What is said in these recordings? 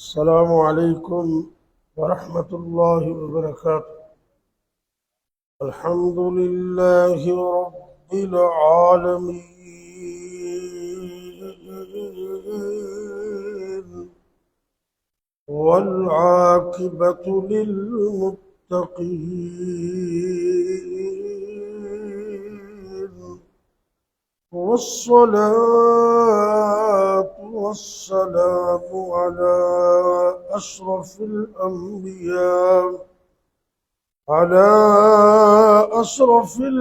السلام عليكم ورحمة الله وبركاته. الحمد لله رب العالمين والعاقبة للمتقين والصلاة والسلام على أشرف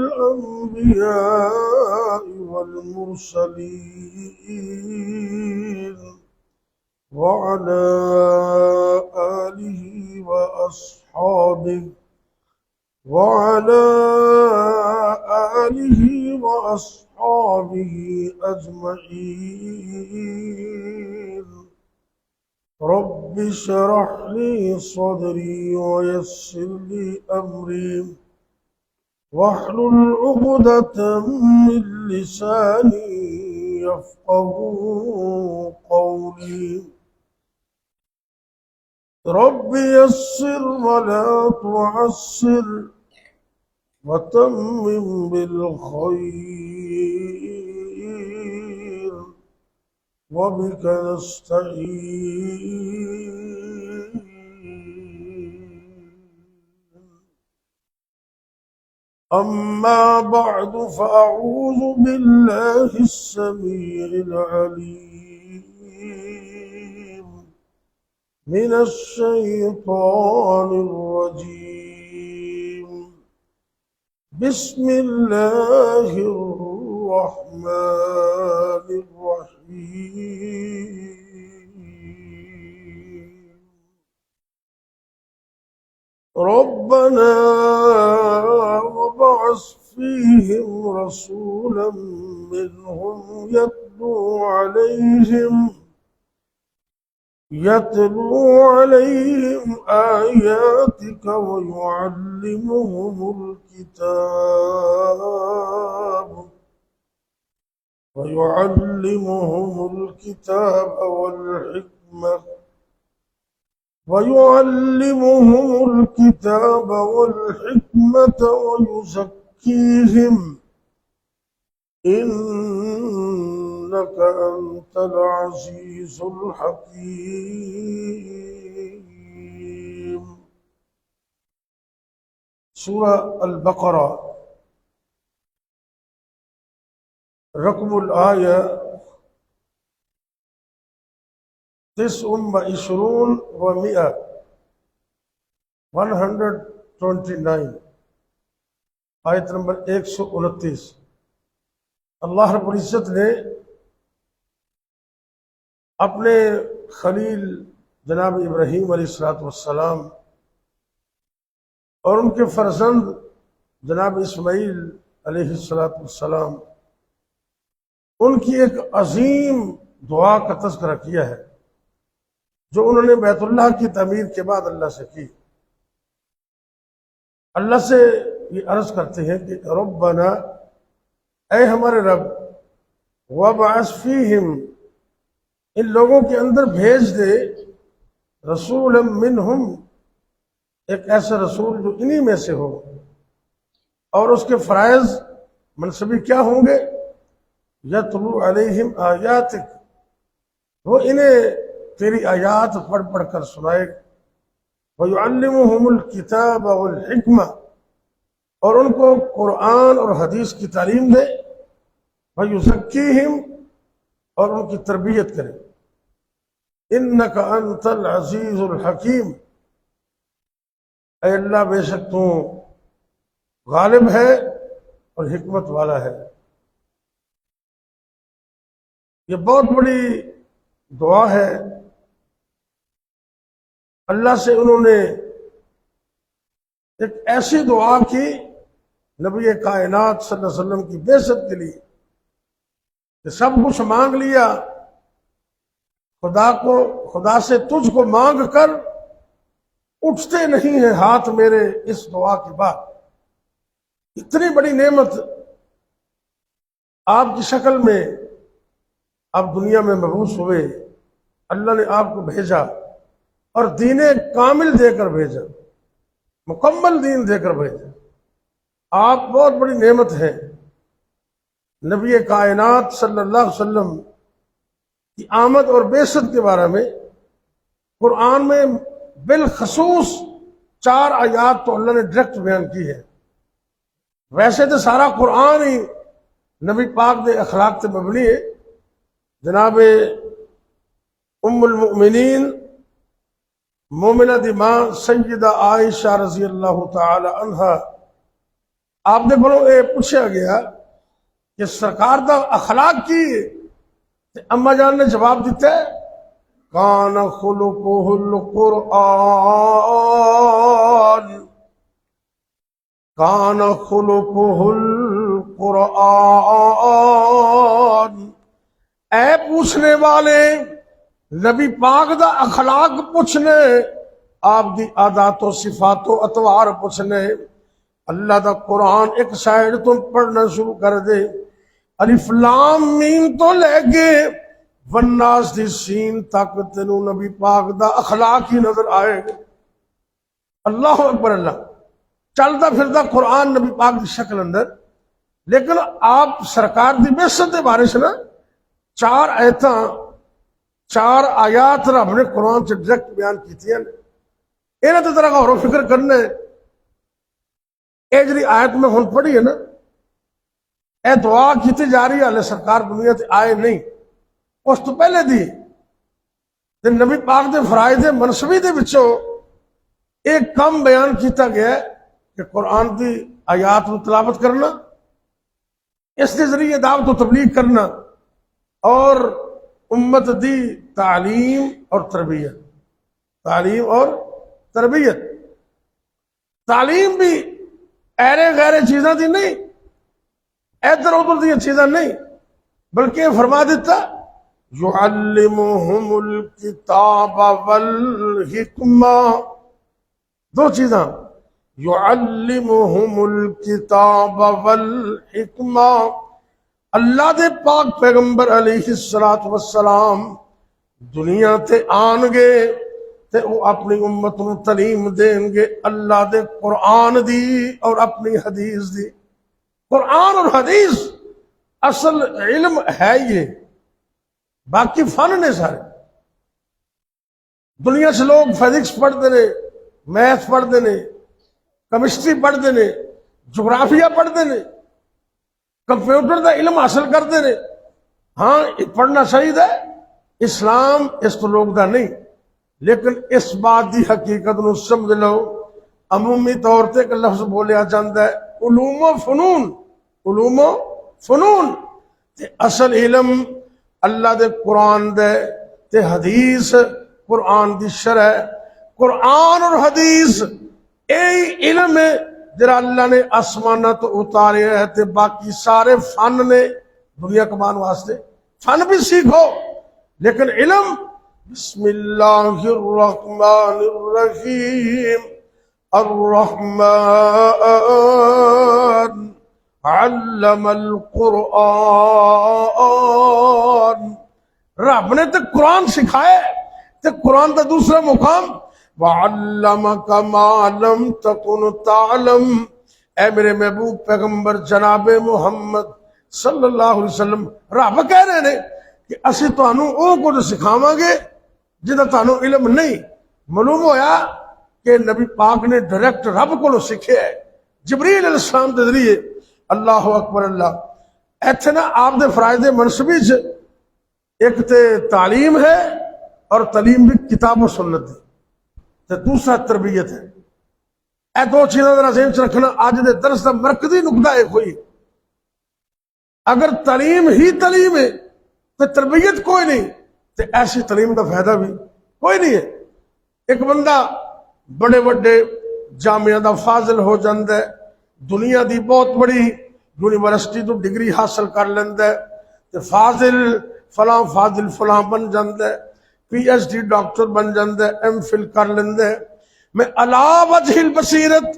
الأنبياء والمرسلين وعلى آله وأصحابه وعلى آله وأصحابه أجمعين. رب اشرح لي صدري ويسر لي أمري واحلل عقدة من لساني يفقهوا قولي. رب يسر ولا تعسر وتمم بالخير وبك نستعين. أما بعد فأعوذ بالله السميع العليم من الشيطان الرجيم. بسم الله الرحمن الرحيم. ربنا وابعث فيهم رسولا منهم يتلو عليهم آياتك ويعلمهم الكتاب والحكمة ويزكيهم إنك أنت العزيز الحكيم. سورہ البقرہ رقم الآیہ 29 و 129، آیت نمبر 129۔ اللہ رب العزت نے اپنے خلیل جناب ابراہیم علیہ السلام اور ان کے فرزند جناب اسماعیل علیہ السلام ان کی ایک عظیم دعا کا تذکرہ کیا ہے جو انہوں نے بیت اللہ کی تعمیر کے بعد اللہ سے کی۔ اللہ سے یہ عرض کرتے ہیں کہ ربنا، اے ہمارے رب، وابعث فیہم، ان لوگوں کے اندر بھیج دے، رسولا منہم، ایک ایسا رسول جو انہی میں سے ہو، اور اس کے فرائض منصبی کیا ہوں گے؟ یتلو علیہم آیاتک، وہ انہیں تیری آیات پڑھ پڑھ کر سنائے، وَيُعَلِّمُهُمُ الْكِتَابَ وَالْحِكْمَةَ، اور ان کو قرآن اور حدیث کی تعلیم دے، وَيُزَكِّيهِمْ، اور ان کی تربیت کرے، إِنَّكَ أَنْتَ الْعَزِيزُ الْحَكِيمُ، اے اللہ بے شک تو غالب ہے اور حکمت والا ہے۔ یہ بہت بڑی دعا ہے۔ اللہ سے انہوں نے ایک ایسی دعا کی نبی کائنات صلی اللہ علیہ وسلم کی بعثت کے لیے کہ سب کچھ مانگ لیا، خدا سے تجھ کو مانگ کر اٹھتے نہیں ہیں ہاتھ میرے اس دعا کے بعد۔ اتنی بڑی نعمت آپ کی شکل میں آپ دنیا میں مبعوث ہوئے، اللہ نے آپ کو بھیجا، اور دین کامل دے کر بھیجا، مکمل دین دے کر بھیجا۔ آپ بہت بڑی نعمت ہیں۔ نبی کائنات صلی اللہ علیہ وسلم کی آمد اور بعثت کے بارے میں قرآن میں بالخصوص 4 آیات تو اللہ نے ڈائریکٹ بیان کی ہے۔ ویسے تو سارا قرآن ہی نبی پاک کے اخلاق سے مبنی ہے۔ جناب ام المؤمنین مومنہ دی ماں سیدہ عائشہ رضی اللہ تعالی عنہا، آپ نے بولو یہ پوچھا گیا کہ سرکار دا اخلاق کی تے اما جان نے جواب دیتا ہے کان خلقہ القرآن، کان خلقہ القرآن۔ اے پوچھنے والے، نبی پاک دا اخلاق پوچھنے، آپ دی عادات و صفات و اطوار پوچھنے۔ اللہ دا قرآن ایک سائیڈ تم پڑھنا شروع کر دے، الف لام میم تو لے کے والناس دی سین تک تینوں نبی پاک دا اخلاق ہی نظر آئے گا۔ اللہ اکبر اللہ، چلتا پھرتا قرآن نبی پاک دی شکل اندر۔ لیکن آپ سرکار دی بعثت دے بارے سے نا 4 آیتاں 4 آیات رب نے قرآن سے ڈائریکٹ بیان کیتی ہیں۔ انہاں تے ذرا غور و فکر کرنا ہے۔ اے جڑی آیت میں ہن پڑھی ہے نا، اے دعا کیتی جا رہی ہے، حالے سرکار دنیا تے آئے نہیں، اس تو پہلے دی تے نبی پاک دے فرائض منصبی دے وچوں ایک کم بیان کیتا گیا ہے کہ قرآن دی آیات کو تلاوت کرنا، اس کے ذریعے دعوت و تبلیغ کرنا، اور امت دی تعلیم اور تربیت۔ تعلیم اور تربیت، تعلیم بھی ایرے غیر چیزاں دی نہیں، ادھر ادھر دی چیزاں نہیں، بلکہ فرما دیتا یعلمہم الکتاب والحکمہ۔ 2 چیزاں، یعلمہم الکتاب والحکمہ۔ اللہ دے پاک پیغمبر علیہ السلام دنیا تے آن گے تے وہ اپنی امت نو تعلیم دیں گے اللہ دے قرآن دی اور اپنی حدیث دی۔ قرآن اور حدیث اصل علم ہے، یہ باقی فن نے سارے۔ دنیا سے لوگ فزکس پڑھتے نے، میتھ پڑھتے نے، کیمسٹری پڑھتے نے، جغرافیہ پڑھتے نے، کمپیوٹر دا علم حاصل کرتے نے۔ ہاں پڑھنا صحیح ہے، اسلام اس تو لوگ دا نہیں، لیکن اس بات دی حقیقت نو سمجھ لو، عمومی طور تے ایک لفظ بولیا جاندہ ہے علوم و فنون۔ علوم و فنون تے اصل علم اللہ دے قرآن دے تے حدیث، قرآن دی شرح، قرآن اور حدیث اے علم ہے جرا اللہ نے آسمانہ تو اتارے ہے تے باقی سارے فن نے دنیا کمان واسطے۔ فن بھی سیکھو لیکن علم بسم اللہ الرحمن الرحیم، الرحمن علم القرآن۔ رب نے تو قرآن سکھائے، تے قرآن کا دوسرا مقام وَعَلَّمَكَ مَا لَمْ تَكُنْ تَعْلَمْ۔ اے میرے محبوب پیغمبر جناب محمد صلی اللہ علیہ وسلم، رب کہہ رہے ہیں کہ اسی تانوں او کچھ سکھاواں گے جنہاں تانوں علم نہیں۔ معلوم ہویا کہ نبی پاک نے ڈائریکٹ رب کو سیکھے ہے جبریل علیہ السلام کے ذریعے۔ اللہ اکبر اللہ۔ ایتھے نا آپ دے فرائض منصبی سے ایک تے تعلیم ہے اور تعلیم بھی کتاب و سنت ہے، تے دوسرا تربیت ہے۔ اے 2 چیزاں ذرا ذہن چ رکھنا۔ آج دے درس کا مرکزی نقطہ ایک ہوئی، اگر تعلیم ہی تعلیم ہے تو تربیت کوئی نہیں، تو ایسی تعلیم کا فائدہ بھی کوئی نہیں ہے۔ ایک بندہ بڑے بڑے جامعہ دا فاضل ہو جاندہ ہے، دنیا دی بہت بڑی یونیورسٹی تو ڈگری حاصل کر لیندہ ہے، تو فاضل فلاں فاضل فلاں بن جاندہ ہے، پی ایچ ڈی ڈاکٹر بن جاندہ ہے، ایم فل کر لیندہ ہے۔ میں علا وجہ البصیرت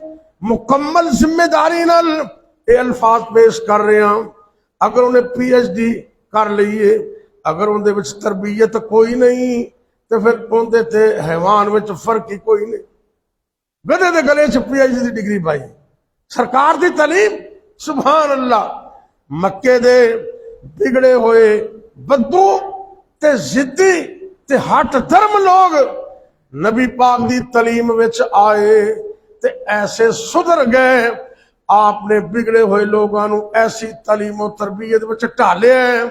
مکمل ذمہ داری نال یہ الفاظ پیش کر رہے ہیں۔ اگر انہیں پی ایچ ڈی کر لئیے، اگر ان دے وچ تربیت کوئی نہیں، تے پھر اندے تے حیوان وچ فرق ہی کوئی نہیں. گدے دے گلے چ پی ایچ ڈی دی ڈگری پائی. سرکار دی تعلیم سبحان اللہ. مکے دے بگڑے ہوئے بدو تے ضدی تے ہٹ دھرم لوگ نبی پاک دی تعلیم وچ آئے تے ایسے سدھر گئے. آپ نے بگڑے ہوئے لوگاں نو ایسی تعلیم و تربیت وچ ڈالیا ہے.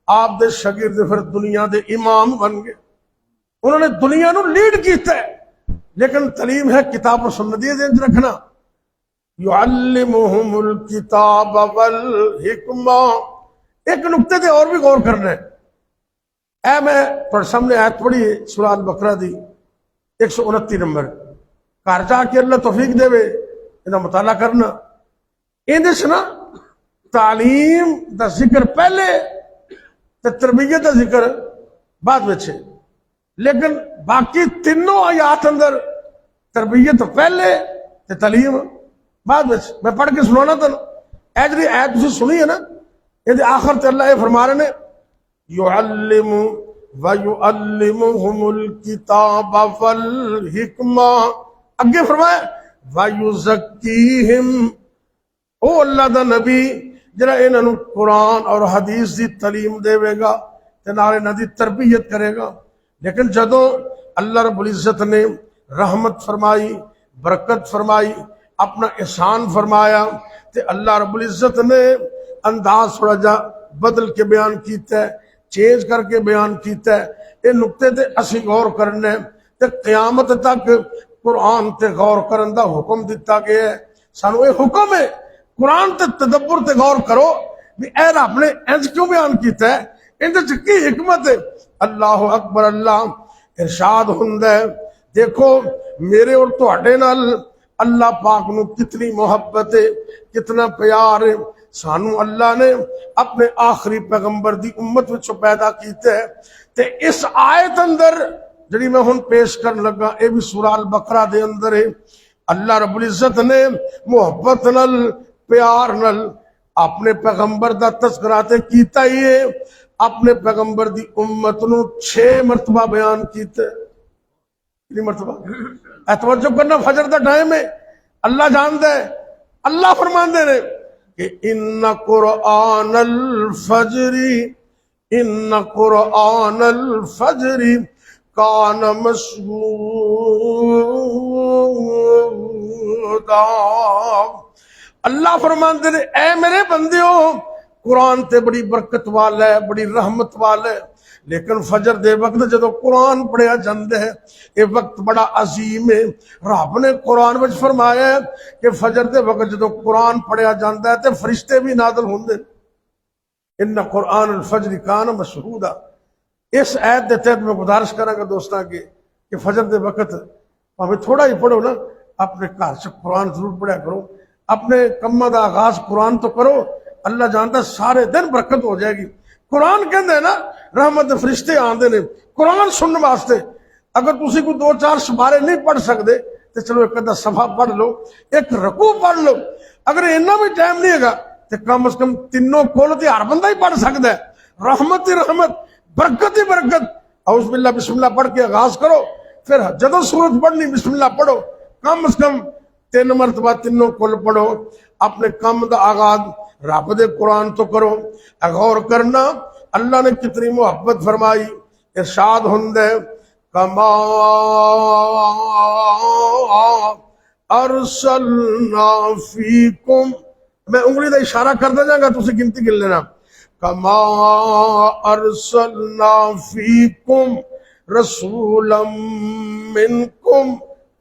آپ دے شاگرد پھر دنیا دے امام بن گئے. انہوں نے دنیا نو لیڈ کیتا ہے. لیکن تعلیم ہے کتاب و سنت دی ذہن رکھنا. یعلمہم الکتاب والحکمہ. ایک نقطے تے اور بھی غور کرنا ہے. اے میں پر سامنے آیت پڑھی ہے سورہ البقرہ دی 129 نمبر. گھر جا کے اللہ توفیق دے وے انہاں مطالعہ کرنا. اندے سے نا تعلیم دا ذکر پہلے تے تربیت دا ذکر بعد وچ ہے. لیکن باقی تینوں آیات اندر تربیت پہلے تے تعلیم بعد وچ. میں پڑھ کے سنانا تھا. اے جڑی آیت تسی سنی ہے نا یہ آخر تے اللہ یہ فرما رہے ہیں یعلم ویعلمہم الکتاب والحکمہ. اگے فرمایا ویزکیہم. او اللہ دا نبی جڑا انہاں قرآن اور حدیث دی تعلیم دے گا تے نال انہاں دی تربیت کرے گا. لیکن جدوں اللہ رب العزت نے رحمت فرمائی برکت فرمائی اپنا احسان فرمایا تے اللہ رب العزت نے انداز تھوڑا جا بدل کے بیان کیتا ہے چینج کر کے بیان کیتا ہے. یہ نقطے تے اسی غور کرنا ہے تے قیامت تک قرآن تے غور کرن دا حکم دیتا گیا ہے. سانو یہ حکم ہے قرآن تے تدبر تے غور کرو بھی اے رب نے انج کیوں بیان کیتا ہے اندے چ کی حکمت ہے. اللہ اکبر. اللہ ارشاد ہوندا ہے دیکھو میرے اور تہاڈے نال اللہ پاک نو کتنی محبت ہے کتنا پیار ہے. سانو اللہ نے اپنے آخری پیغمبر دی امت وچوں پیدا کیتا ہے. تے اس آیت اندر جڑی میں ہن پیش کرن لگا اے بھی سورہ البقرہ دے اندر ہے. اللہ رب العزت نے محبت نال پیار نال اپنے پیغمبر دا تذکرہ تے کیتا ہی ہے. اپنے پیغمبر دی امت نو 6 مرتبہ بیان کیتا ہے. کتنی مرتبہ؟ توجہ کرنا فجر دا ٹائم ہے. اللہ جاندا ہے. اللہ فرماندے نے کہ ان قرآن الفجر کان مشہودا. اللہ فرماندے نے اے میرے بندیو قرآن تے بڑی برکت والا ہے بڑی رحمت والا ہے. لیکن فجر دے وقت جدو قرآن پڑھیا جاندے ہے یہ وقت بڑا عظیم ہے. رب نے قرآن وچ فرمایا ہے کہ فجر دے وقت جدو قرآن پڑھیا جاندہ ہے تے فرشتے بھی نازل ہوندے. ان قرآن الفجر کان مشہودا. اس آیت دے تحت میں گزارش کراں گا دوستاں کہ فجر دے وقت ہمیں تھوڑا ہی پڑھو نا اپنے گھر سے قرآن ضرور پڑھیا کرو. اپنے کماں دا آغاز قرآن تو کرو. اللہ جانتا سارے دن برکت ہو جائے گی. قرآن کہندے نا رحمت فرشتے آندے نے قرآن سننے واسطے. اگر تسی کوئی 2-4 سپارے نہیں پڑھ سکتے تو چلو ایک ادھا صفحہ پڑھ لو ایک رکوع پڑھ لو. اگر اتنا بھی ٹائم نہیں ہے تو کم از کم تینوں کول تے ہر بندہ ہی پڑھ سکتا ہے. رحمت ہی رحمت برکت ہی برکت. اعوذ باللہ بسم اللہ پڑھ کے آغاز کرو. پھر جدو سورت پڑھنی بسم اللہ پڑھو. کم از کم 3 مرتبہ تینوں کول پڑھو. اپنے کام دا آغاز رب دے قرآن تو کرو. غور کرنا اللہ نے کتنی محبت فرمائی. ارشاد ہوندا ہے کما ارسلنا فیکم. میں انگلی دا اشارہ کرتا جاؤں گا تسی گنتی گن لینا. کما ارسلنا فیکم رسولا منکم.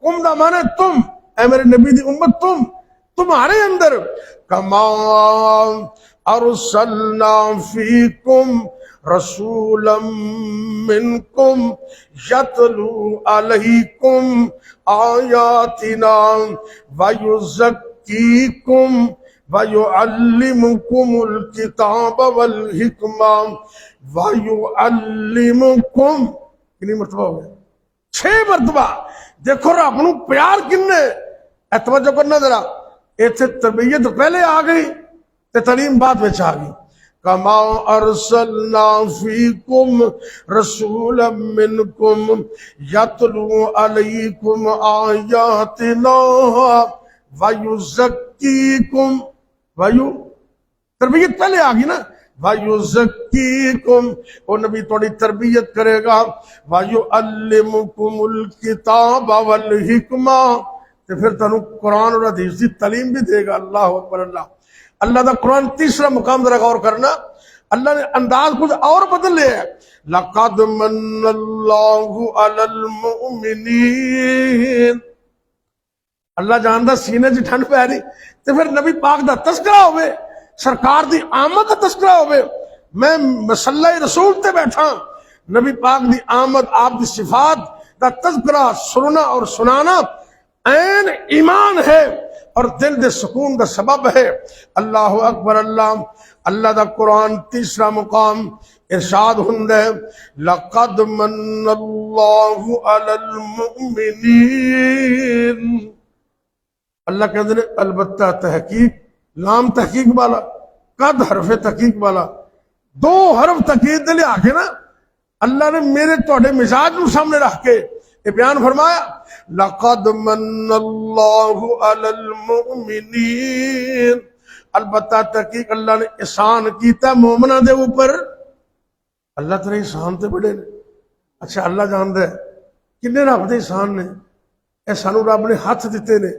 کم دا مانے تم اے میرے نبی دی امت تمہارے اندر. کما ارسلنا فیکم رسولا منکم یتلو علیکم آیاتنا ویزکیکم ویعلمکم الکتاب والحکمہ ویعلمکم. کتنی مرتبہ ہو گیا؟ 6 مرتبہ. دیکھو رب نو پیار کنے. توجہ کرنا ذرا. ایتھے تربیت پہلے آ گئی تے تعلیم بعد وچ آ گئی. کما ارسلنا فیکم رسولا منکم یتلو علیکم آیاتنا ویزکیکم تربیت پہلے آ گئی نا، وَيُزَكِّيكُمْ، وہ نبی تھوڑی تربیت کرے گا، وَيُعَلِّمُكُمُ الْكِتَابَ وَالْحِكْمَةَ، تو پھر تنو قرآن اور حدیث کی تعلیم بھی دے گا۔ اللہ اکبر اللہ۔ اللہ دا قرآن تیسرا مقام ذرا غور کرنا، اللہ نے انداز کچھ اور بدل لیا ہے۔ لَقَدْ مَنَّ اللَّهُ عَلَى الْمُؤْمِنِينَ، اللہ جاندا سینے چ ٹھنڈ پی رہی، تے پھر نبی پاک دا تذکرہ ہوئے، سرکار دی آمد دا تذکرہ ہوئے، میں مسلح رسول تے بیٹھا، نبی پاک دی آمد، آپ دی صفات دا تذکرہ سننا اور سنانا عین ایمان ہے اور دل دے سکون دا سبب ہے۔ اللہ اکبر اللہ۔ اللہ دا قرآن تیسرا مقام ارشاد ہوندا ہے، لقد من اللہ علی المؤمنین، اللہ کہتے ہیں البتہ تحقیق، لام تحقیق والا، قد حرف تحقیق والا، دو حرف تحقیق دے لے آکے نا اللہ نے میرے توڑے مزاج کو سامنے رکھ کے یہ بیان فرمایا، لقد من اللہ علی المؤمنین، البتہ تحقیق اللہ نے احسان کیتا مومنہ دے اوپر۔ اللہ تیرے احسان تے بڑے نے، اچھا اللہ جاندا ہے کنے رب دے احسان نے، اے سانو رب نے ہاتھ دیتے نے،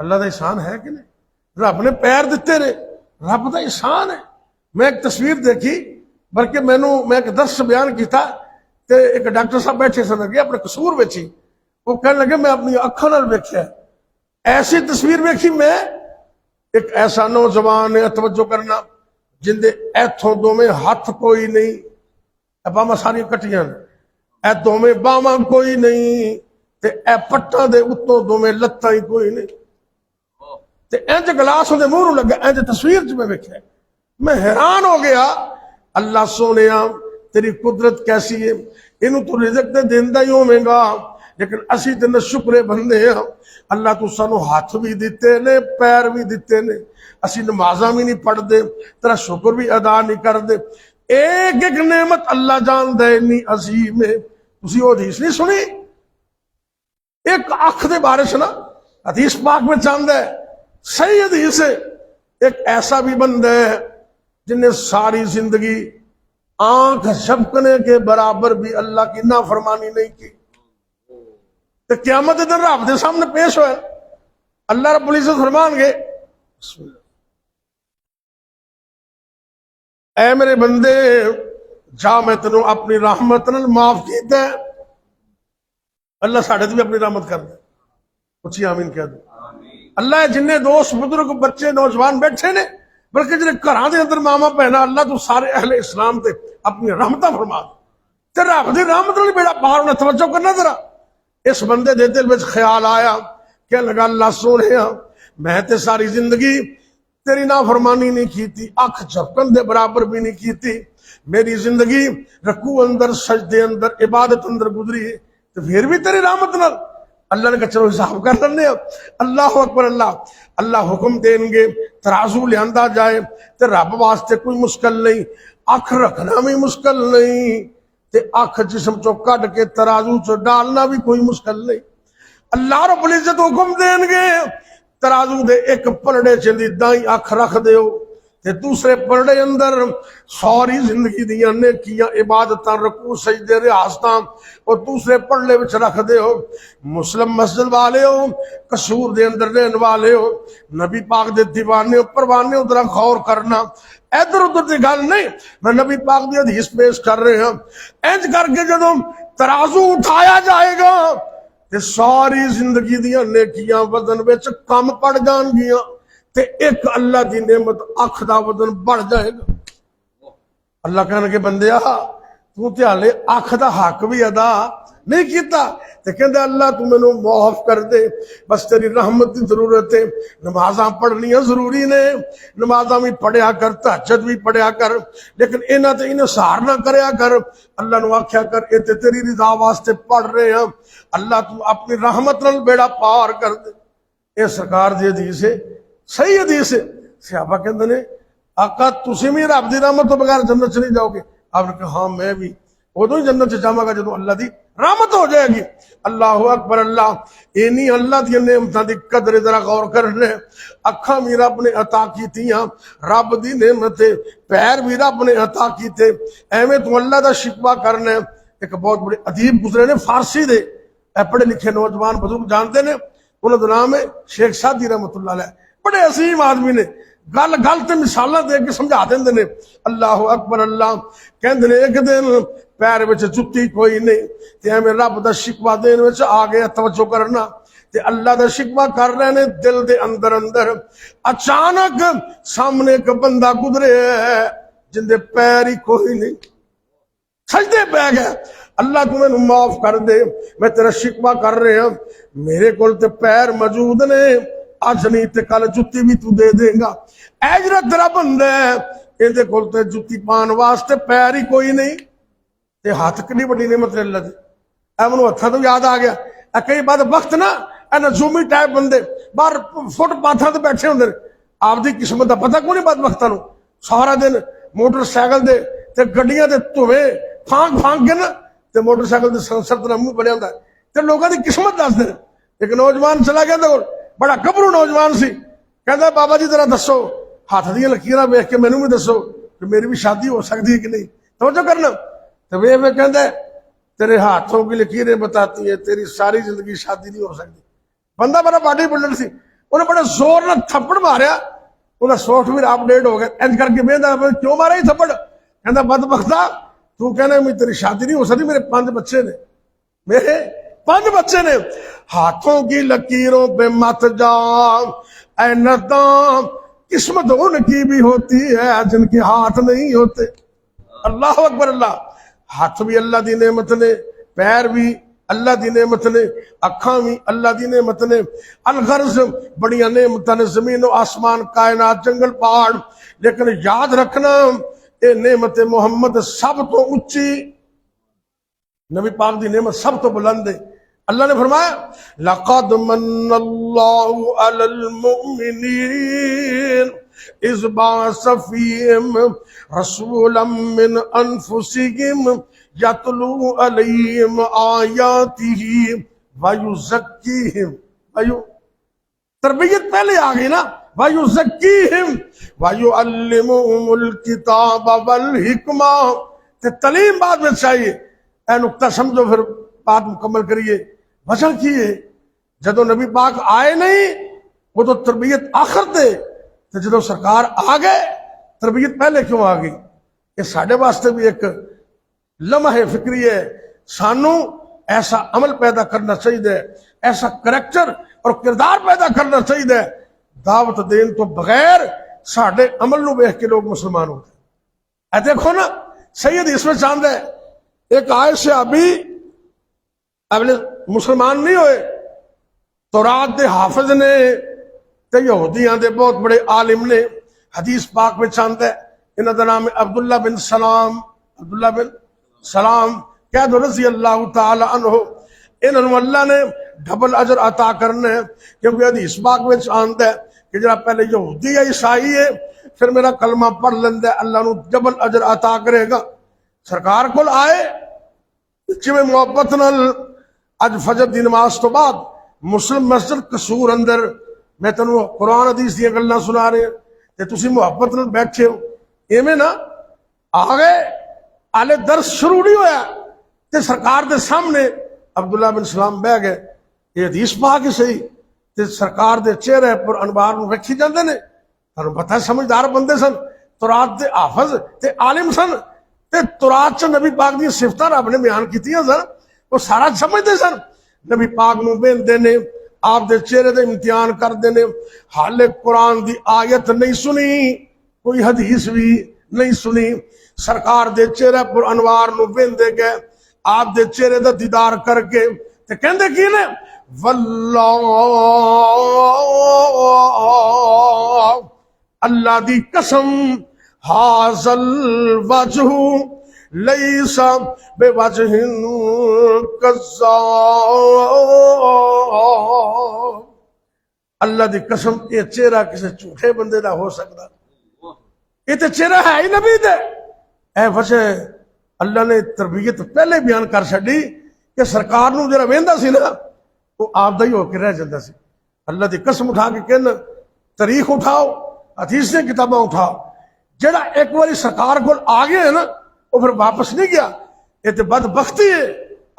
اللہ دا احسان ہے کہ نہیں؟ رب نے پیر دیتے نے، رب دا احسان ہے۔ میں ایک تصویر دیکھی، بلکہ میں ایک درس بیان کیتا تے ایک ڈاکٹر صاحب بیٹھے سن لگے اپنے قصور ویچی، وہ کہنے لگے میں اپنی اکھاں نال ویکھیا، ایسی تصویر ویکھی میں، ایک ایسا نوجوان ہے، توجہ کرنا، جن دے ایتھوں دو میں ہاتھ کوئی نہیں، باواں ساری کٹیاں، اے دو میں باواں کوئی نہیں، تے اے پٹاں دے اتوں دو میں لتاں ہی کوئی نہیں، تے انج گلاس دے منہ نوں لگا، انج تصویر چ میں ویکھیا، میں حیران ہو گیا، اللہ سونیا تیری قدرت کیسی ہے، اینوں تو رزق تے دیندا ہی ہوویں گا، لیکن اسی تے شکرے بندے ہاں، اللہ تو سانو ہاتھ بھی دیتے نے، پیر بھی دیتے نے، اسی نمازاں بھی نہیں پڑھ دے، تیرا شکر بھی ادا نہیں کر دے، ایک ایک نعمت اللہ جان دے اتنی عظیم ہے۔ تسی وہ حدیث نہیں سنی، ایک اکھ دے بارے سنا، حدیث پاک میں چاہتا ہے، صحیح حدیث ہے، ایک ایسا بھی بندہ ہے جن نے ساری زندگی آنکھ جھپکنے کے برابر بھی اللہ کی نافرمانی نہیں کی، تو قیامت دن رب دے سامنے پیش ہوئے، اللہ رب العزت فرمان گے، بسم اللہ، اے میرے بندے جا میں تینوں اپنی رحمت نال معاف کیتا ہے۔ اللہ ساڑھے بھی اپنی رحمت کر دے، اچھی آمین کہہ دو۔ اللہ جن دوست بزرگ بچے نوجوان بیٹھے نے، بلکہ جنہیں گھراں دے اندر ماما بہنا، اللہ تو سارے اہل اسلام تے اپنی رحمتہ فرما دے، تے رب دی رحمت نال بیڑا پار ہونا۔ توجہ کرنا ذرا، اس بندے دے دل وچ خیال آیا کہ لگا اللہ سونیا میں تے ساری زندگی تیری نافرمانی نہیں کیتی، اکھ جھپکن دے برابر بھی نہیں کیتی، میری زندگی رکوع اندر، سجدے اندر، عبادت اندر گزری ہے، تو پھر بھی تیری رحمت نال اللہ نے کہا چلو حساب کر لینے۔ اللہ اکبر اللہ۔ اللہ حکم دیں گے ترازو لیا جائے، تے رب واسطے کوئی مشکل نہیں، اکھ رکھنا بھی مشکل نہیں، تے اکھ جسم چو کٹ کے ترازو چو ڈالنا بھی کوئی مشکل نہیں۔ اللہ رب العزت حکم دیں گے ترازو دے ایک پلڑے چندی دائیں اکھ رکھ دیو، تے دوسرے پلڑے اندر ساری زندگی دیاں نیکیاں، عبادتاں، رکوع سجدے، ریاستاں، اور دوسرے پلڑے وچ رکھ دیو۔ مسلم مسجد والے ہو، قصور دے اندر رہن والے ہو، نبی پاک دے دیوانے ہو، پروانے ہو، ذرا غور کرنا، ادھر ادھر دی گل نہیں، میں نبی پاک دی حدیث پیش کر رہے ہیں۔ انج کر کے جدوں ترازو اٹھایا جائے گا تے ساری زندگی دیاں نیکیاں وزن وچ کم پڑ جان گیاں، تے ایک اللہ دی نعمت اکھ دا وزن بڑھ جائے گا۔ اللہ کہنے کے بندیا تو تے ہالے اکھ دا حق بھی ادا نہیں کیتا، تے کہندے اللہ تو مینوں معاف کر دے، بس تیری رحمت دی ضرورت ہے، نمازاں پڑھنیاں ضروری نے، نمازاں بھی پڑھیا کر، تہجد بھی پڑھیا کر، لیکن انہاں تے انحصار نہ کریا کر، اللہ نو آکھیا کر اے تے تیری رضا واسطے پڑھ رہے ہیں، اللہ تو اپنی رحمت نال بیڑا پار کر دے۔ اے سرکار دی حدیث ہے، صحیح حدیث ہے۔ صحابہ کہندے نے آقا تسی بھی رب دی رحمت تو بغیر جنت چلی جاؤ گے؟ آپ نے کہا ہاں میں بھی ادو ہی جنت چاہاں گا جدو اللہ دی رحمت ہو جائے گی۔ اللہ اکبر اللہ، اینی اللہ دی نعمتاں دی قدر ذرا غور کرنے۔ اکھاں بھی رب نے عطا کیتیاں، رب دی نعمت، پیر بھی رب نے عطا کیتے، ایویں تو اللہ دا شکوہ کرنا۔ ایک بہت بڑے ادیب گزرے نے فارسی دے، پڑھے لکھے نوجوان بزرگ جانتے نے، انہوں کا نام ہے شیخ سعدی رحمت اللہ علیہ، بڑے عظیم آدمی نے، گل گل تے مثالاں دے کے سمجھا دیندے نے۔ اللہ اکبر اللہ، کہندے نے ایک دن پیر وچ جُتی کوئی نہیں تے ایویں رب دا شکوہ دین وچ آ گیا، توجہ کرنا، تے اللہ دا شکوہ کر رہے نے دل دے اندر اندر۔ اچانک سامنے ایک بندہ گزرے جن دے پیر ہی کوئی نہیں، سجدے پہ گئے، اللہ تو میں معاف کر دے، میں تیرا شکوہ کر رہے ہیں، میرے کول تے پیر موجود نے، اج نہیں تے کل جُتی بھی تو دے دے گا۔ اے جڑا تیرا بندہ ہے اندے کول تے جُتی پان واسطے پیر ہی کوئی نہیں، تے ہاتھ کنی بڑی نعمت اللہ دی۔ اے منوں ہتھاں تو یاد آ گیا، اے کئی بعد وقت نا اے نجومی ٹائپ بندے باہر فٹ پاتھاں تے بیٹھے ہوندے نے، آپ دی قسمت دا پتہ کوئی نہیں بعد وقتاں نوں، سارا دن موٹر سائیکل دے تے گڈیاں دے دھویں پھانک پھانک کے نا تے موٹر سائیکل دے سنسر تے منہ بنیا ہوندا ہے تے لوکاں دی قسمت دس دے۔ ایک نوجوان چلا گیا تے بڑا گبرو نوجوان سی، کہندا بابا جی ذرا دسو ہاتھ دیاں لکیراں ویکھ کے مینوں بھی دسو کہ میری بھی شادی ہو سکتی ہے کہ نہیں، توجہ کرنا۔ تو ویکھ میں کہندا تیرے ہاتھوں کی لکیریں بتاتی ہیں تیری ساری زندگی شادی نہیں ہو سکتی۔ بندہ بڑا باڈی بلڈر سی، انہیں بڑے زور نہ تھپڑ ماریا، انہیں سافٹ ویئر اپ ڈیٹ ہو گیا، انج کر کے بہندا کیوں مارا ہی تھپڑ؟ کہندا بدبختا تو کہنا ہے تیری شادی نہیں ہو سکتی، میرے 5 بچے نے، میرے 5 بچے نے۔ ہاتھوں کی لکیروں پہ مت جا اے ندام، قسمت ان کی بھی ہوتی ہے جن کے ہاتھ نہیں ہوتے۔ اللہ اکبر اللہ، ہاتھ بھی اللہ دی نعمت نے، پیر بھی اللہ دی نعمت نے، اکھاں بھی اللہ دی نعمت نے، الغرض بڑیاں نعمتاں نے، زمین و آسمان، کائنات، جنگل پہاڑ، لیکن یاد رکھنا اے نعمت محمد سب تو اچھی، نبی پاک دی نعمت سب تو بلند ہے۔ اللہ نے فرمایا لَقَدْ مَنَّ اللَّهُ عَلَى الْمُؤْمِنِينَ إِذْ بَعَثَ فِيهِمْ رَسُولًا مِّنْ أَنفُسِهِمْ يَتْلُو عَلَيْهِمْ آيَاتِهِ وَيُزَكِّيهِمْ، تربیت پہلے آ گئی نا، وَيُزَكِّيهِمْ وَيُعَلِّمُهُمُ الْكِتَابَ وَالْحِكْمَةَ، تعلیم بعد میں چاہیے۔ اے نقطہ سمجھو پھر بات مکمل کریے۔ وجہ کی ہے جدو نبی پاک آئے نہیں وہ تو تربیت آخر دے، تو جدو سرکار آ گئے تربیت پہلے کیوں آ گئی؟ یہ ساڑھے واسطے بھی ایک لمحہ فکری ہے، سانو ایسا عمل پیدا کرنا چاہیے، ایسا کریکٹر اور کردار پیدا کرنا چاہیے، دعوت دین تو بغیر ساڑھے عمل نو بیخ کے لوگ مسلمان ہوتے ہیں۔ اے دیکھو نا سید اس میں چاند ہے، ایک آئے سے ابھی اگلے مسلمان نہیں ہوئے، تورات دے حافظ نے تے یہودیاں دے بہت بڑے عالم نے، حدیث پاک میں چاند ہے، انہاں دا نام ہے عبداللہ بن سلام، عبداللہ بن سلام کہہ دو رضی اللہ تعالی عنہ، انہوں اللہ نے ڈبل اجر عطا کرنے ہیں، کیونکہ حدیث پاک میں چاند ہے کہ جڑا پہلے یہودی ہے عیسائی ہے پھر میرا کلمہ پڑھ لیندے اللہ نو ڈبل اجر عطا کرے گا۔ سرکار کول آئے جویں محبت نال اج فجر دی نماز تو بعد مسلم مسجد قصور اندر میں تینوں قرآن حدیث دی گلاں سنا رہے تے تسی محبت نال بیٹھے ہو، ایویں نا آ گئے آلے درس شروع نہیں ہویا تے سرکار دے سامنے عبداللہ بن سلام بہ گئے، یہ حدیث پاک ہی صحیح تے سرکار دے چہرے پر انوار نو ویکھی جاندے نے، تانوں پتہ سمجھدار بندے سن، تورات دے حافظ تے عالم سن تے تورات چ نبی پاک دی صفتاں رب نے بیان کیتیاں سن، وہ سارا سمجھتے سن۔ نبی پاک نو بہندے نے، آپ دے چہرے دے امتحان کردے نے، حالے قرآن دی آیت نہیں سنی، کوئی حدیث بھی نہیں سنی، سرکار دے چہرے پر انوار نو بہندے گئے، آپ دے چہرے دا دیدار کر کے تے کہندے کی نے واللہ اللہ دی قسم حاصل وجہ لیس بے وجہ کذاب، اللہ دی قسم یہ چہرہ کسی جھوٹے بندے دا ہو سکتا؟ یہ تو چہرہ ہے ہی نبی دے. اے وجہ اللہ نے تربیت پہلے بیان کر چڈی کہ سرکار نو جڑا ویندا سی نا وہ آپ دا ہی ہو کے رہ جاتا سی. اللہ دی قسم اٹھا کے کہنا تاریخ اٹھاؤ, حدیث نے کتاباں اٹھاؤ, جڑا ایک باری سرکار کو آ گیا ہے نا وہ پھر واپس نہیں گیا. یہ تو بدبختی ہے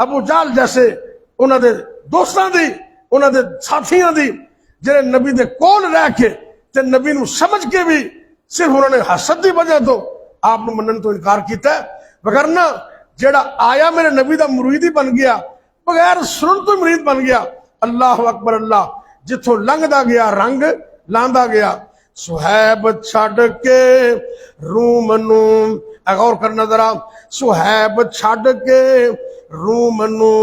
ابو جہل جیسے انہوں دے دوستاں دی, انہوں دے ساتھیاں دی, جڑے نبی دے کول رہ کے تے نبی نو سمجھ کے بھی صرف انہوں نے حسد دی وجہ تو آپ نے منن تو انکار کیتا ہے. وگرنہ جڑا آیا میرے نبی دا مرید ہی بن گیا, بغیر سنن تو مرید بن گیا. اللہ اکبر اللہ, جتوں لنگدا گیا رنگ لاندا گیا. سہیب چھڈ کے روم نو, غور کرنا ذرا, سہیب چھڈ کے روم نو,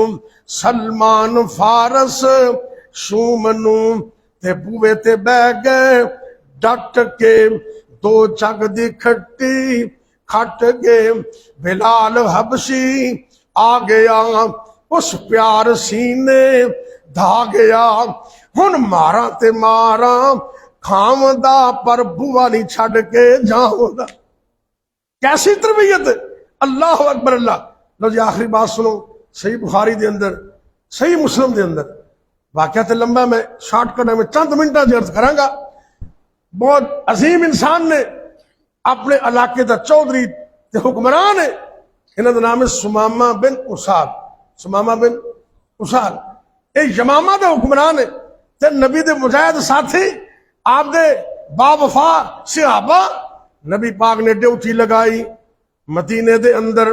سلمان فارس شوم نو, تے بوے تے بہ گئے ڈٹ کے, دو جگ دی کھٹی کھٹ گئے. بلال حبشی آ گیا اس پیار سینے دھا گیا, ہن مارا تے مارا کھاوندا پر بوا نہیں چھڈ کے جاوندا. کیسی تربیت, اللہ اکبر اللہ. لو جی آخری بات سنو, صحیح بخاری دے اندر صحیح مسلم دے اندر واقعہ تے لمبا, میں شارٹ کٹ میں چند منٹاں چ عرض کراں گا. بہت عظیم انسان نے, اپنے علاقے دا چودھری تے حکمران ہے, انہاں دا نام ہے سمامہ بن اسال. سمامہ بن اسال اے یمامہ دا حکمران ہے تے نبی دے مجاہد ساتھی, آپ دے با وفا صحابہ. نبی پاک نے ڈیوٹی لگائی مدینے دے اندر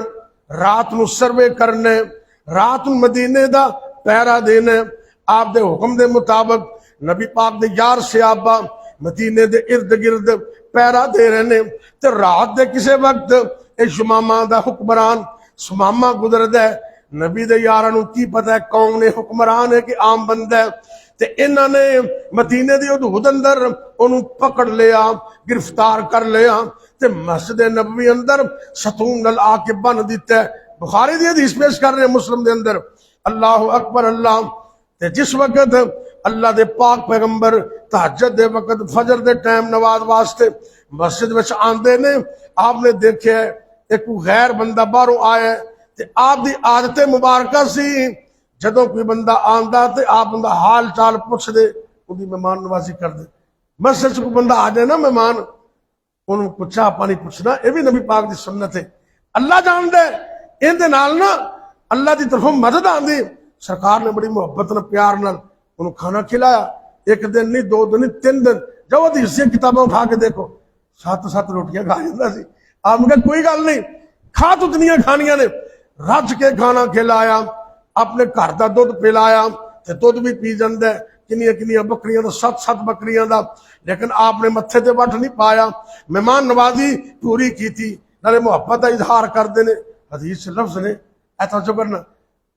رات نو سروے کرنے, رات نو مدینے دا پہرا دینے. آپ دے حکم دے مطابق نبی پاک دے یار صحابہ مدینے دے ارد گرد پہرا دے رہنے. تے رات دے کسے وقت اے شمامہ دا حکمران سمامہ گزر دے. نبی دے یاراں نو کی پتہ ہے کون نے حکمران ہے کہ عام بندہ ہے. تے انہاں نے مدینے دی حدود اندر انہوں پکڑ لیا, گرفتار کر لیا, تے مسجد نبوی اندر ستون نال آ کے بن دیتا ہے. بخاری دی حدیث پیش کر رہے ہیں مسلم دے اندر. اللہ اکبر اللہ. تے جس وقت اللہ دے پاک پیغمبر تہجد دے وقت فجر دے ٹائم نماز واسطے مسجد وچ آندے نے, آپ نے دیکھا ہے ایک غیر بندہ باہروں آیا ہے. تے آپ دی عادت مبارکہ سی جدوں کوئی بندہ آندا تے آپ بندہ حال چال پوچھ دے, اودی مہمان نوازی کر دے. مسجد سے کوئی بندہ آ جائے نا مہمان, انہوں کو چاہ پانی پوچھنا, یہ بھی نبی پاک دی سنت ہے. اللہ جاندا ہے ان دے نال نا اللہ دی طرفوں مدد آندی. سرکار نے بڑی محبت نال پیار نال انہوں کھانا کھلایا. ایک دن نہیں, دو دن نہیں, 3 دن. جب وہ حدیث کتابیں اٹھا کے دیکھو 7 روٹیاں کھا جاتا سی. آپ نے کہا کوئی گل نہیں, کھا تو دنیا کھانیاں نے. رج کے کھانا کھلایا, اپنے گھر دا دودھ پلایا, تے دودھ بھی پی جاندا ہے. کنیاں بکریاں دا, 7 بکریاں دا, لیکن آپ نے متھے تے وٹ نہیں پایا. مہمان نوازی پوری کیتی, نالے محبت دا اظہار کردے نے. حدیث سے لفظ نے ایسا جو کرنا,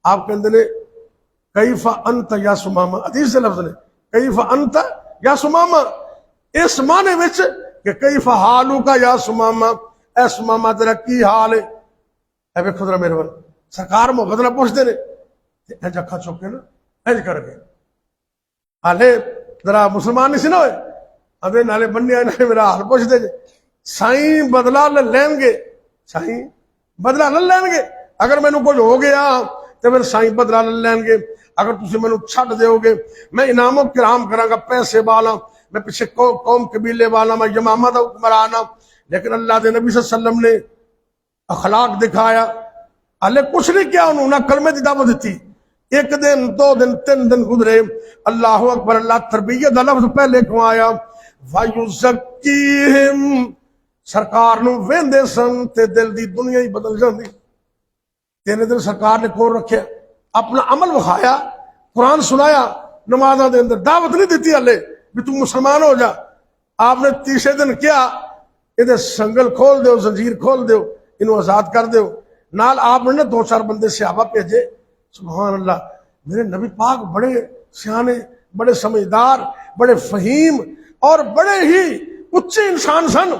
آپ کہندے نے کیف انت یا سمامہ. حدیث سے لفظ نے کیف انت یا سمامہ, اس معنی وچ کہ کیف حالو کا یا سمامہ, اے سمامہ تیرا کی حال ہے. اے ویکھو ذرا میرے ول, سرکار محبت نال پوچھدے نے, اے جکھا چوک کے نا انج کر کے. حالے ذرا مسلمان نہیں سی نا ہوئے, ابے نالے بنیا نالے میرا حال پوچھدے جے. سائیں بدلا لین گے, سائیں بدلا لین گے. اگر مینوں کچھ ہو گیا تے پھر سائیں بدلا لین گے. اگر تسی مینوں چھڈ دیو گے میں انعام و کرام کراں گا, پیسے والا, میں پیچھے قوم قبیلے والا, میں یمامہ دا حکمران ہاں. لیکن اللہ دے نبی صلی اللہ علیہ وسلم نے اخلاق دکھایا. ہلے کچھ نہیں کیا, انہوں نے کلمے دی دعوت دیتی. 1 دن 2 دن 3 دن گزرے. اللہ اکبر اللہ. تربیت دا لفظ پہلے کیوں آیا؟ وَيُزَكِّيهِمْ, سرکار نو ویندے سن تے دل دی دنیا ہی بدل جاندی. 3 دن سرکار نے کون رکھیا, اپنا عمل وکھایا, قرآن سنایا, نمازاں دے اندر دعوت نہیں دیتی ہلے بھی تو مسلمان ہو جا. آپ نے تیسرے دن کیا, یہ سنگل کھول دیو, زنجیر کھول دیو, انہوں آزاد کر دیو. نال آپ نے 2-4 بندے صحابہ بھیجے. سبحان اللہ, میرے نبی پاک بڑے سیانے, بڑے سمجھدار, بڑے فہیم اور بڑے ہی اچھے انسان سن.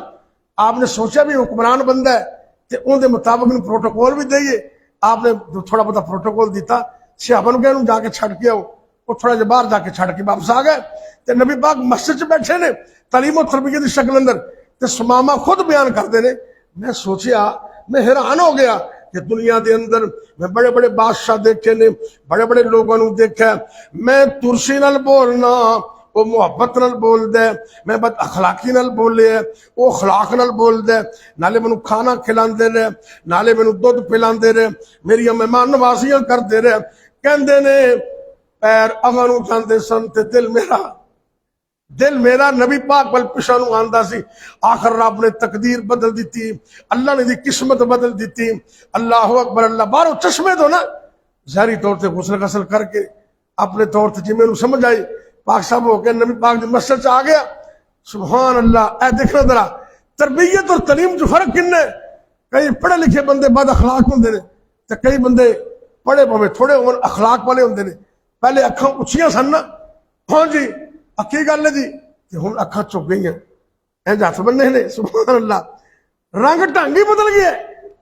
آپ نے سوچا بھی حکمران بندہ ہے تے ان دے مطابق پروٹوکول بھی دئیے. آپ نے تھوڑا بہت پروٹوکول دیتا. صحابہ نے کہا جا کے چھڑ کے آؤ, وہ تھوڑا جہا باہر جا کے چھڑ کے واپس آ گئے. تے نبی پاک مسجد چ بیٹھے نے تعلیم و تربیت کی شکل اندر. تے سماما خود بیان کرتے ہیں، میں سوچیا، میں حیران ہو گیا کہ دنیا دے اندر میں بڑے بڑے بادشاہ دیکھے نے، بڑے بڑے لوگوں نے دیکھا، میں ترسی نال بولنا وہ محبت نال بول دے، میں بد اخلاقی نال بولے وہ اخلاق نال بول دے، نالے مینوں کھانا کھلاندے رہے، نالے مینوں دودھ پلاندے رہے، میری مہمان نوازیاں کردے رہے، کہندے نے پیر اگاں نوں جاندے سن تے دل میرا نبی پاک ول پیچھے نوں آندا سی۔ آخر رب نے تقدیر بدل دیتی، اللہ نے دی قسمت بدل دیتی۔ اللہ اکبر، اللہ باہروں چشمے تو نا ظاہری طور تے غسل غسل کر کے اپنے طور تے جی میرے سمجھ آئی پاک صاحب ہو کے نبی پاک دی مسجد آ گیا۔ سبحان اللہ، اے دیکھنا ذرا تربیت اور تعلیم جو فرق کن ہے۔ کئی پڑھے لکھے بندے بد اخلاق ہوندے نے تے کئی بندے پڑھے پوے تھوڑے عمر اخلاق والے ہوندے نے۔ پہلے اکھاں اچھیاں سن نا، ہاں جی اکی گل ہے جی، تے ہن اکھاں چک گئی ہیں، انج ہاتھ بننے نے، سبحان اللہ، رنگ ڈھنگ ہی بدل گیا،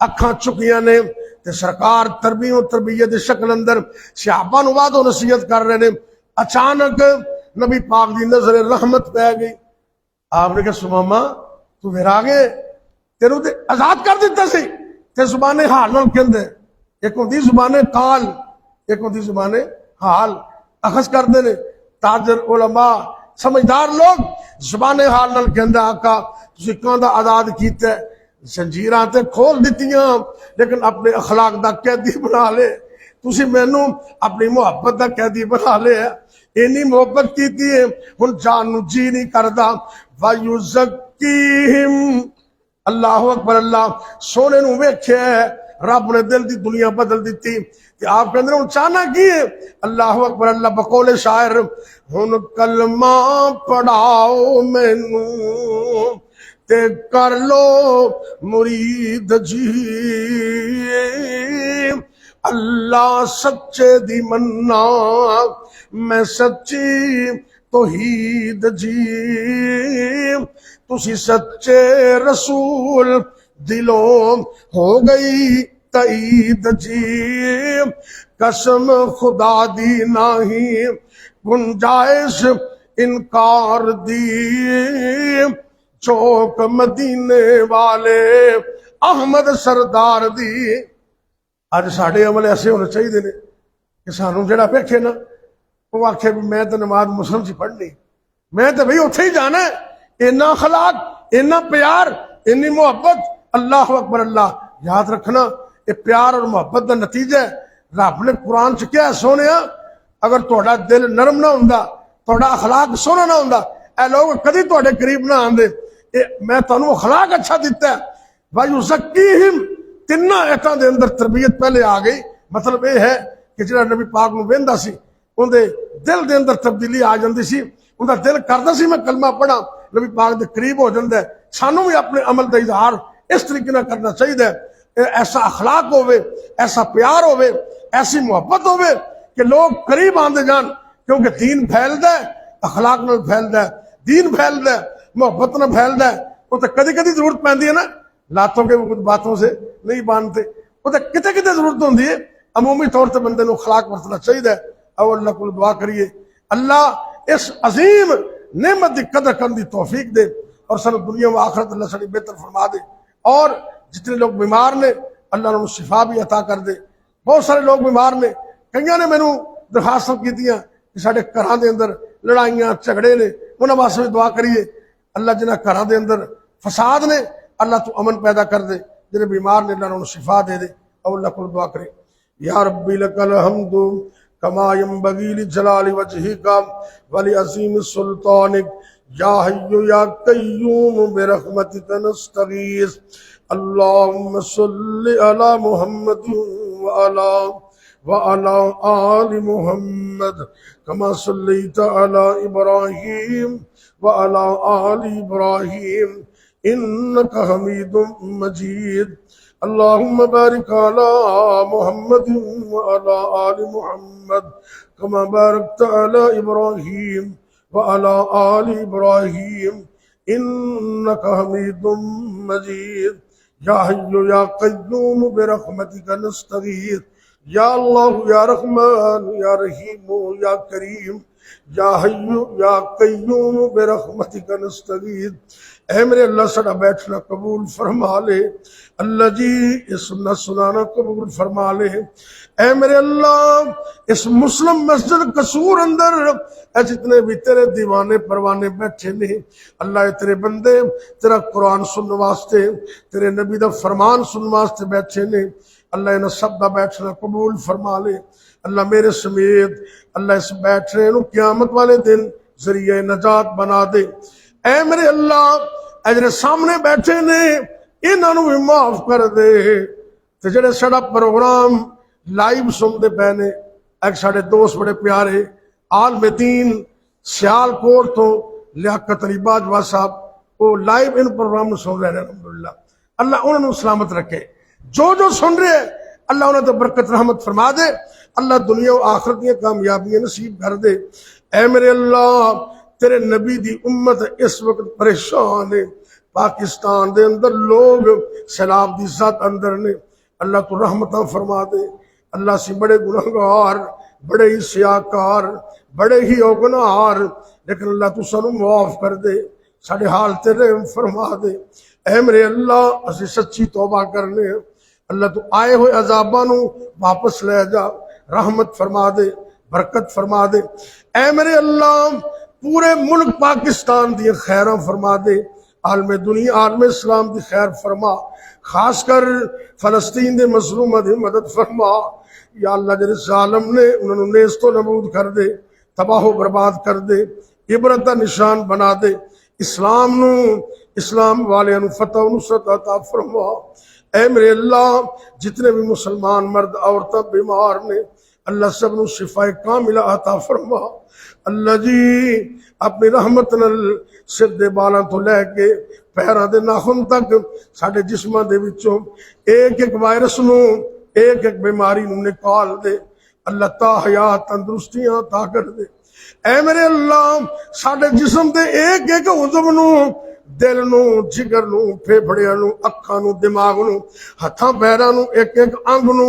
اکھاں چکیاں نے۔ تے سرکار تربیت دی شکل اندر صحابہ نوں وعد و نصیحت کر رہے نے۔ اچانک نبی پاک دی نظر رحمت پہ گئی۔ آپ نے کہا سماما تو پھر آگے تیروں تے آزاد کر دیتا سی، تے زبان حال نال کہندے، ایک ہوندی زبان قال، ایک ہوندی زبان حال، اخذ کردے نے تاجر علماء سمجھدار لوگ زبان حال نال کہندے آقا تسی کاندا آزاد کیتا ہے، زنجیراں تے کھول دتیاں لیکن اپنے اخلاق دا قیدی بنا لے، تسی مینوں اپنی محبت دا قیدی بنا لے، اینی محبت کیتی ہے ہن جان نو جی نہیں کردا۔ وَيُزَكِّيهِمْ، اللہ اکبر، اللہ سونے نو ویکھیا ہے، رب نے دل دی دنیا بدل دیتی۔ کہ آپ کے اندر چاہنا کی ہے، اللہ اکبر، اللہ بقول شاعر، ہن کلمہ پڑھاؤ مینوں تے کر لو مرید جی، اللہ سچے دی منا میں سچی توحید جی، تسی سچے رسول دلوں ہو گئی تائید جی، قسم خدا دی نہیں گنجائش انکار دی، چوک مدینے والے احمد سردار دی۔ اج ساڈے عمل ایسے ہونے چاہیے نے کہ سانوں جڑا ویکھے نا وہ آکھے بھی میں تو نماز مسلم سی پڑھنی، میں تو بھئی اتھے ہی جانا ہے۔ اینا اخلاق، اینا پیار، اینی محبت، اللہ اکبر، اللہ یاد رکھنا یہ پیار اور محبت دا نتیجہ ہے۔ رب نے قرآن چ کیا سونیا، اگر تہاڈا دل نرم نہ ہوندا، تہاڈا اخلاق سونا نہ ہوندا، اے لوگ کدی تہاڈے قریب نہ آندے۔ میں تانوں اخلاق اچھا دیتا ہے۔ وَيُزَكِّيهِمْ، تناں ایتاں دے اندر تربیت پہلے آ گئی۔ مطلب یہ ہے کہ جڑا نبی پاک نو ویندا سی اون دے دل دے اندر تبدیلی آ جاندی سی، اون دا دل کردا سی میں کلمہ پڑھاں، نبی پاک دے قریب ہو جاندا ہے۔ سانوں بھی اپنے عمل دا اظہار اس طریقے نہ کرنا چاہیے، ایسا اخلاق ہوئے، ایسا پیار ہوئے، ایسی محبت ہوئے کہ لوگ قریب آندے جان، کیونکہ دین پھیلدا ہے، اخلاق نال پھیلدا ہے، دین پھیلدا ہے، محبت نال پھیلدا ہے۔ وہ تو کدی کدی ضرورت پیندی ہے نا، لاتوں کے باتوں سے نہیں باندھتے، وہ تو کتے کتے ضرورت ہوندی ہے۔ عمومی طور سے بندے نو اخلاق ورتنا چاہیے۔ او اللہ کو دعا کریے اللہ اس عظیم نعمت دی قدر کرنے دی توفیق دے، اور سانو دنیا و آخرت اللہ ساری بہتر فرما دے، اور جتنے لوگ بیمار نے اللہ انہوں شفا بھی عطا کر دے۔ بہت سارے لوگ بیمار نے، کئیاں نے مینوں درخواست کیتیاں کہ ساڈے گھراں دے اندر لڑائیاں جھگڑے نے، انہاں واسطے بھی دعا کریے اللہ جنہاں گھراں دے اندر فساد نے اللہ تو امن پیدا کر دے، جنہیں بیمار نے اللہ انہوں شفا دے دے۔ او اللہ کو دعا کرے یا ربی لک الحمد کما ینبغی لجلال وجہک ولعظیم سلطانک یا حی یا قیوم برحمتک نستغیث اللہم صل علی محمد وعلی آل محمد کما صلیت علی ابراہیم وعلی آل ابراہیم انک حمید مجید اللہم بارک علی محمد وعلی آل محمد کما بارکت علی ابراہیم وعلی آل ابراہیم انک حمید مجید یا حی یا قیوم برحمتک نستغیث یا اللہ یا رحمان یا رحیم یا کریم یا حی یا قیوم برحمتک نستغیث۔ اے میرے اللہ سڑا بیٹھنا قبول فرما لے، اللہ جی یہ سننا سنانا قبول فرما لے۔ اے میرے اللہ اس مسلم مسجد قصور اندر اے جتنے بھی تیرے دیوانے پروانے بیٹھے نے، اللہ اے تیرے بندے تیرا قرآن سننے واسطے، تیرے نبی دا فرمان سننے واسطے بیٹھے نے، اللہ انہاں سب دا بیٹھنا قبول فرما لے۔ اللہ میرے سمیت اللہ اس بیٹھنے نو قیامت والے دن ذریعہ نجات بنا دے۔ اے میرے اللہ اے جڑے سامنے بیٹھے نے انہاں نو بھی معاف کر دے، تے جڑے ساڈا پروگرام لائیو سنتے پے نے، ایک ساڈے دوست بڑے پیارے عالم دین سیال کوٹ تو لیاقت علی باجوہ صاحب وہ لائیو ان پروگرام سن رہے ہیں، الحمدللہ اللہ انہوں نے سلامت رکھے، جو سن رہے ہیں اللہ انہوں نے برکت رحمت فرما دے، اللہ دنیا و آخرت کی کامیابیاں نصیب کر دے۔ اے میرے اللہ تیرے نبی دی امت اس وقت پریشان ہے، پاکستان دے اندر لوگ سیلاب دی ذات اندر نے، اللہ تو رحمتہ فرما دے۔ اللہ سے بڑے گناہگار، بڑے ہی سیاکار، بڑے ہی اوگنار، لیکن اللہ تو سانو معاف کر دے، ساڑھے حال تیرے فرما دے۔ اے میرے اللہ اسے سچی توبہ کرنے ہیں، اللہ تو آئے ہوئے عذابانوں واپس لے جا، رحمت فرما دے، برکت فرما دے۔ اے میرے اللہ پورے ملک پاکستان دی خیرہ فرما دے، عالم دنیا عالم اسلام دی خیر فرما، خاص کر فلسطین دے مظلومہ دی مدد فرما۔ یا اللہ جڑے ظالم نے انہوں نے نیست و نبود کر دے، تباہ و برباد کر دے، عبرت دا نشان بنا دے، اسلام نو اسلام والے نو فتح و نصرت عطا فرما۔ اے میرے اللہ جتنے بھی مسلمان مرد عورتیں بیمار نے اللہ سب نو شفا کاملہ عطا فرما۔ اللہ جی اپنی رحمت نال سر دے بالاں تو لے کے پیراں دے ناخن تک ساڈے جسماں دے وچوں ایک ایک وائرس نو ایک ایک بیماری نو نکال دے، اللہ تا حیات تندرستیاں عطا کر دے۔ اے میرے اللہ ساڈے جسم دے ایک ایک عضو نو، دل نو، جگر نو، پھیپھڑیاں نو، اکھاں نو، دماغ نو، ہتھاں پیراں نو، ایک ایک انگ نو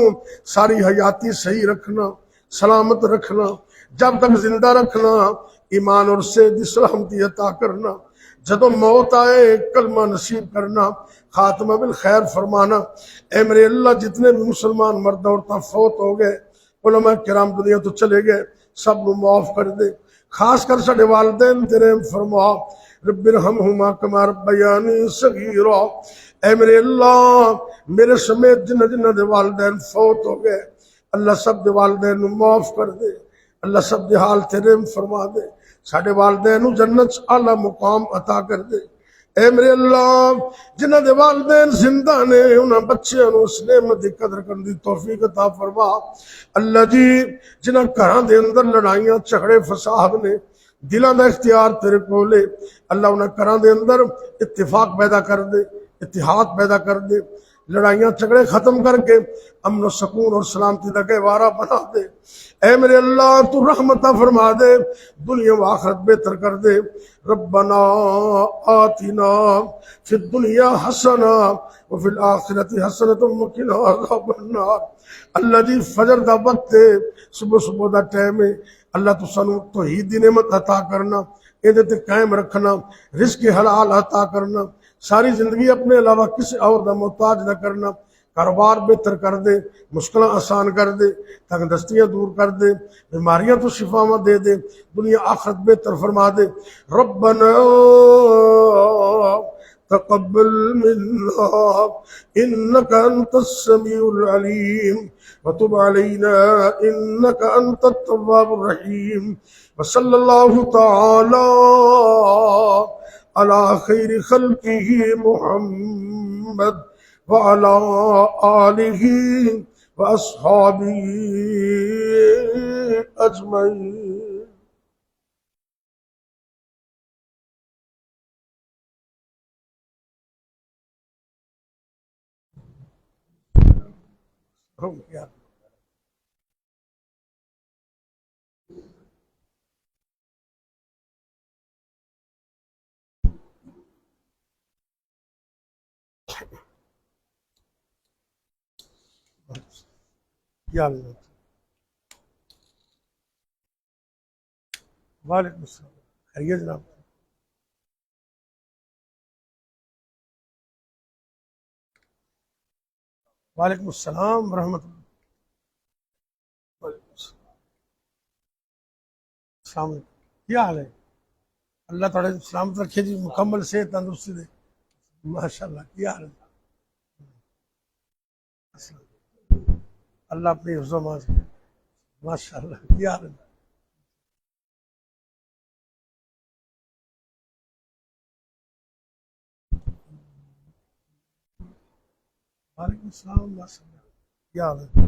ساری حیاتی صحیح رکھنا، سلامت رکھنا، جب تک زندہ رکھنا، ایمان اور صحت دی سلامتی عطا کرنا، جدو موت آئے کلمہ نصیب کرنا، خاتمہ بالخیر فرمانا۔ اے میرے اللہ جتنے بھی مسلمان مرد عورتاں فوت ہو گئے، علماء کرام دنیا تو چلے گئے، سب نو معاف کر دے، خاص کر ساڈے والدین تیرے فرما، رب ارحمہما کما ربیانی صغیرا۔ اے میرے اللہ میرے سمیت جنہ جنہ دے والدین فوت ہو گئے اللہ سب دے والدین نو معاف کر دے، اللہ سب دے حال تیرے فرما دے، ساڈے والدین نو جنت اعلی مقام عطا کر دے۔ اے میرے اللہ جنہ دے والدین زندہ نے انہاں بچیاں نو اس نعمت دی قدر کرن دی توفیق عطا فرما۔ اللہ جی جنہاں گھراں دے اندر لڑائیاں جھگڑے فساد نے دلاں دا اختیار تیرے کولے، اللہ انہاں گھراں دے اندر اتفاق پیدا کر دے، اتحاد پیدا کر دے، لڑائیاں جھگڑے ختم کر کے امن و سکون اور سلامتی کا گہوارہ بنا دے۔ اے میرے اللہ تو رحمتہ فرما دے، دنیا و آخرت بہتر کر دے۔ ربنا آتنا فی الدنیا حسنہ وفی الآخرت حسنۃ وقنا عذاب النار۔ اللہ جی فجر دا وقت ہے، صبح صبح دا ٹائم ہے، اللہ تو سانو توحید دی نعمت عطا کرنا، یہ تے قائم رکھنا، رزق حلال عطا کرنا، ساری زندگی اپنے علاوہ کسی اور دا محتاج نہ کرنا، کاروبار بہتر کر دے، مشکلیں آسان کر دے، تنگ دستیاں دور کر دے، بیماریاں تو شفاواں دے دے، دنیا آخرت بہتر فرما دے۔ ربنا تقبل منا انك انت السميع العليم وتب علينا انك انت التواب الرحيم وصلى الله تعالى على خير خلقه محمد وعلى آله وأصحابه أجمعين۔ کیا حال ہے؟ وعلیکم السلام، خیریت جناب؟ وعلیکم السلام ورحمۃ اللہ۔ وعلیکم السلام، السلام علیکم، کیا حال ہے؟ اللہ تعالیٰ سلامت رکھے جی، مکمل صحت تندرستی دے، ماشاء اللہ، کیا حال ہے؟ السلام، اللہ اپنی حفظ و امان سے، ماشاء اللہ، کیا حال ہے؟ وعلیکم السلام، ماشاء اللہ، کیا حال ہے؟